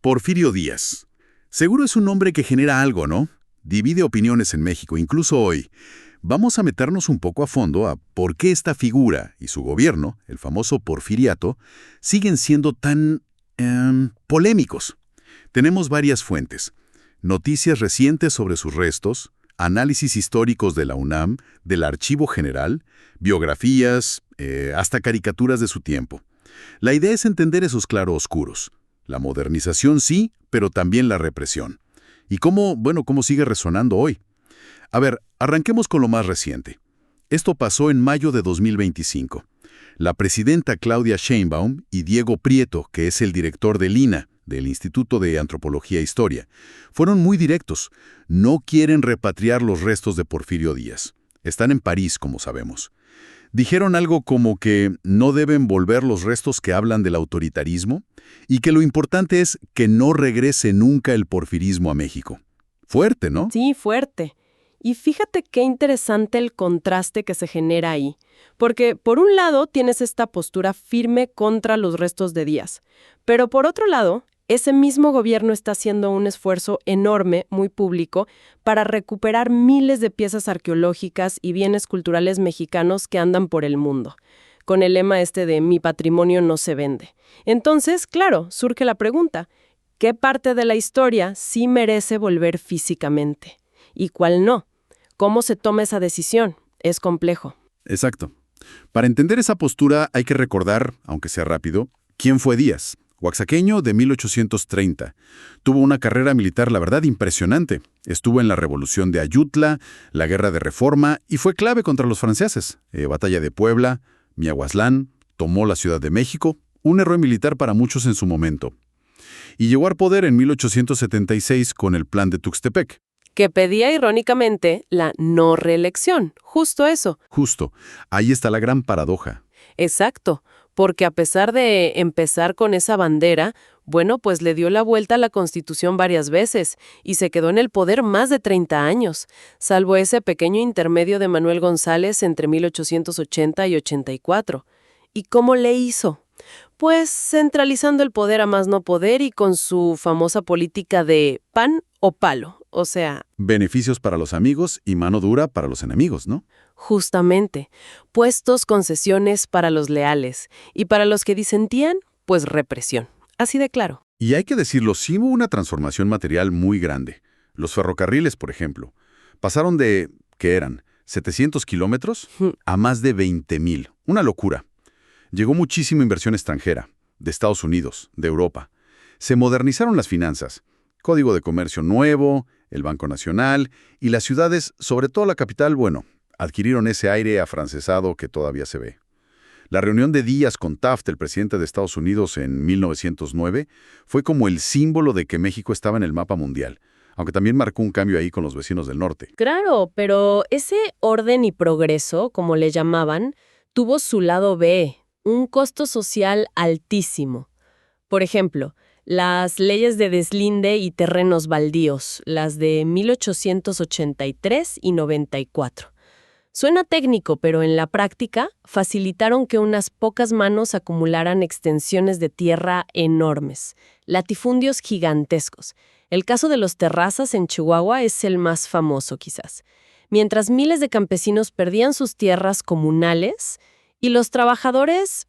Porfirio Díaz. Seguro es un nombre que genera algo, ¿no? Divide opiniones en México, incluso hoy. Vamos a meternos un poco a fondo a por qué esta figura y su gobierno, el famoso porfiriato, siguen siendo tan polémicos. Tenemos varias fuentes. Noticias recientes sobre sus restos, análisis históricos de la UNAM, del Archivo General, biografías, hasta caricaturas de su tiempo. La idea es entender esos claroscuros. La modernización sí, pero también la represión. ¿Y cómo sigue resonando hoy? A ver, arranquemos con lo más reciente. Esto pasó en mayo de 2025. La presidenta Claudia Sheinbaum y Diego Prieto, que es el director del INAH, del Instituto de Antropología e Historia, fueron muy directos. No quieren repatriar los restos de Porfirio Díaz. Están en París, como sabemos. Dijeron algo como que no deben volver los restos que hablan del autoritarismo y que lo importante es que no regrese nunca el porfirismo a México. Fuerte, ¿no? Sí, fuerte. Y fíjate qué interesante el contraste que se genera ahí. Porque por un lado tienes esta postura firme contra los restos de Díaz, pero por otro lado, ese mismo gobierno está haciendo un esfuerzo enorme, muy público, para recuperar miles de piezas arqueológicas y bienes culturales mexicanos que andan por el mundo, con el lema de "mi patrimonio no se vende". Entonces, claro, surge la pregunta, ¿qué parte de la historia sí merece volver físicamente? ¿Y cuál no? ¿Cómo se toma esa decisión? Es complejo. Exacto. Para entender esa postura hay que recordar, aunque sea rápido, quién fue Díaz. Oaxaqueño de 1830. Tuvo una carrera militar, la verdad, impresionante. Estuvo en la Revolución de Ayutla, la Guerra de Reforma y fue clave contra los franceses. Batalla de Puebla, Miahuatlán, tomó la Ciudad de México, un héroe militar para muchos en su momento. Y llegó al poder en 1876 con el Plan de Tuxtepec. Que pedía irónicamente la no reelección, justo eso. Justo, ahí está la gran paradoja. Exacto, porque a pesar de empezar con esa bandera, pues le dio la vuelta a la Constitución varias veces y se quedó en el poder más de 30 años, salvo ese pequeño intermedio de Manuel González entre 1880 y 84. ¿Y cómo le hizo? Pues centralizando el poder a más no poder y con su famosa política de pan o palo, o sea... Beneficios para los amigos y mano dura para los enemigos, ¿no? Justamente, puestos, concesiones para los leales y para los que disentían, pues represión. Así de claro. Y hay que decirlo, sí hubo una transformación material muy grande. Los ferrocarriles, por ejemplo, pasaron de, ¿qué eran? 700 kilómetros a más de 20,000. Una locura. Llegó muchísima inversión extranjera, de Estados Unidos, de Europa. Se modernizaron las finanzas. Código de Comercio nuevo, el Banco Nacional y las ciudades, sobre todo la capital, adquirieron ese aire afrancesado que todavía se ve. La reunión de Díaz con Taft, el presidente de Estados Unidos, en 1909, fue como el símbolo de que México estaba en el mapa mundial, aunque también marcó un cambio ahí con los vecinos del norte. Claro, pero ese orden y progreso, como le llamaban, tuvo su lado B, un costo social altísimo. Por ejemplo, las leyes de deslinde y terrenos baldíos, las de 1883 y 94. Suena técnico, pero en la práctica facilitaron que unas pocas manos acumularan extensiones de tierra enormes, latifundios gigantescos. El caso de los Terrazas en Chihuahua es el más famoso, quizás. Mientras miles de campesinos perdían sus tierras comunales y los trabajadores,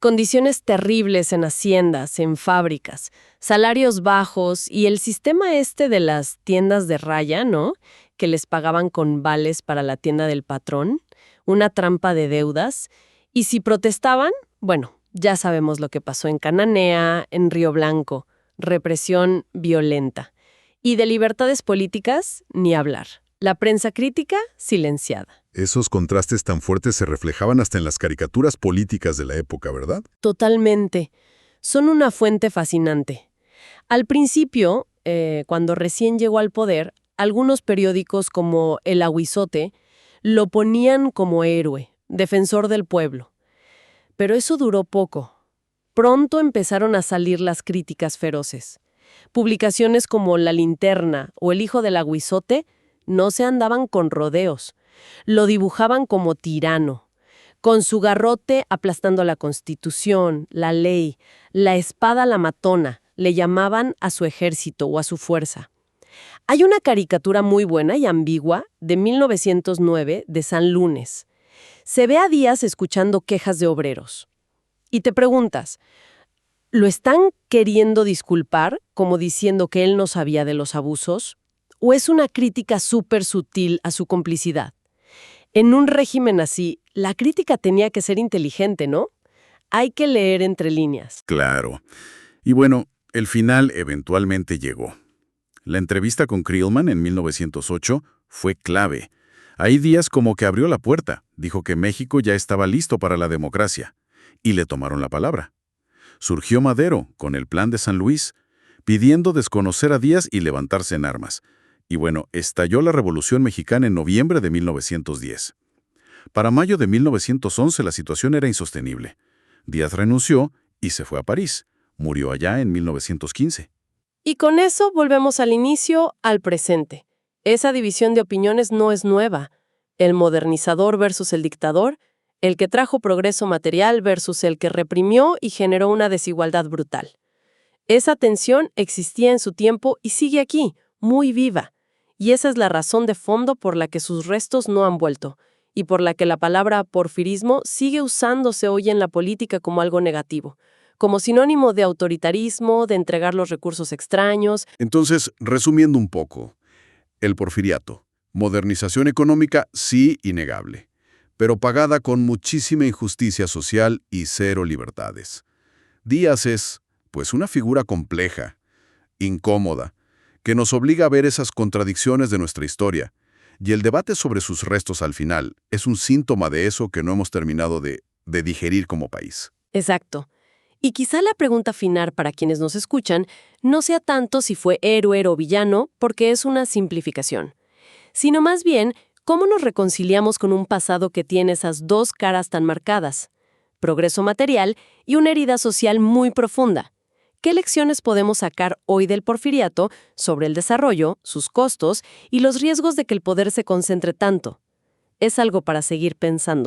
condiciones terribles en haciendas, en fábricas, salarios bajos y el sistema de las tiendas de raya, ¿no?, que les pagaban con vales para la tienda del patrón, una trampa de deudas, y si protestaban, ya sabemos lo que pasó en Cananea, en Río Blanco, represión violenta. Y de libertades políticas, ni hablar. La prensa crítica, silenciada. Esos contrastes tan fuertes se reflejaban hasta en las caricaturas políticas de la época, ¿verdad? Totalmente. Son una fuente fascinante. Al principio, cuando recién llegó al poder, algunos periódicos como El Aguizote lo ponían como héroe, defensor del pueblo. Pero eso duró poco. Pronto empezaron a salir las críticas feroces. Publicaciones como La Linterna o El Hijo del Aguizote no se andaban con rodeos. Lo dibujaban como tirano, con su garrote aplastando la Constitución, la ley, la espada la matona, le llamaban a su ejército o a su fuerza. Hay una caricatura muy buena y ambigua de 1909 de San Lunes. Se ve a Díaz escuchando quejas de obreros. Y te preguntas, ¿lo están queriendo disculpar, como diciendo que él no sabía de los abusos? ¿O es una crítica súper sutil a su complicidad? En un régimen así, la crítica tenía que ser inteligente, ¿no? Hay que leer entre líneas. Claro. Y bueno, el final eventualmente llegó. La entrevista con Creelman en 1908 fue clave. Ahí Díaz como que abrió la puerta, dijo que México ya estaba listo para la democracia, y le tomaron la palabra. Surgió Madero con el Plan de San Luis, pidiendo desconocer a Díaz y levantarse en armas. Y bueno, estalló la Revolución Mexicana en noviembre de 1910. Para mayo de 1911 la situación era insostenible. Díaz renunció y se fue a París. Murió allá en 1915. Y con eso volvemos al inicio, al presente. Esa división de opiniones no es nueva. El modernizador versus el dictador, el que trajo progreso material versus el que reprimió y generó una desigualdad brutal. Esa tensión existía en su tiempo y sigue aquí, muy viva. Y esa es la razón de fondo por la que sus restos no han vuelto, y por la que la palabra porfirismo sigue usándose hoy en la política como algo negativo, como sinónimo de autoritarismo, de entregar los recursos extraños. Entonces, resumiendo un poco, el porfiriato, modernización económica sí innegable, pero pagada con muchísima injusticia social y cero libertades. Díaz es, pues, una figura compleja, incómoda, que nos obliga a ver esas contradicciones de nuestra historia, y el debate sobre sus restos al final es un síntoma de eso que no hemos terminado de digerir como país. Exacto. Y quizá la pregunta final para quienes nos escuchan no sea tanto si fue héroe o villano, porque es una simplificación, sino más bien cómo nos reconciliamos con un pasado que tiene esas dos caras tan marcadas, progreso material y una herida social muy profunda. ¿Qué lecciones podemos sacar hoy del porfiriato sobre el desarrollo, sus costos y los riesgos de que el poder se concentre tanto? Es algo para seguir pensando.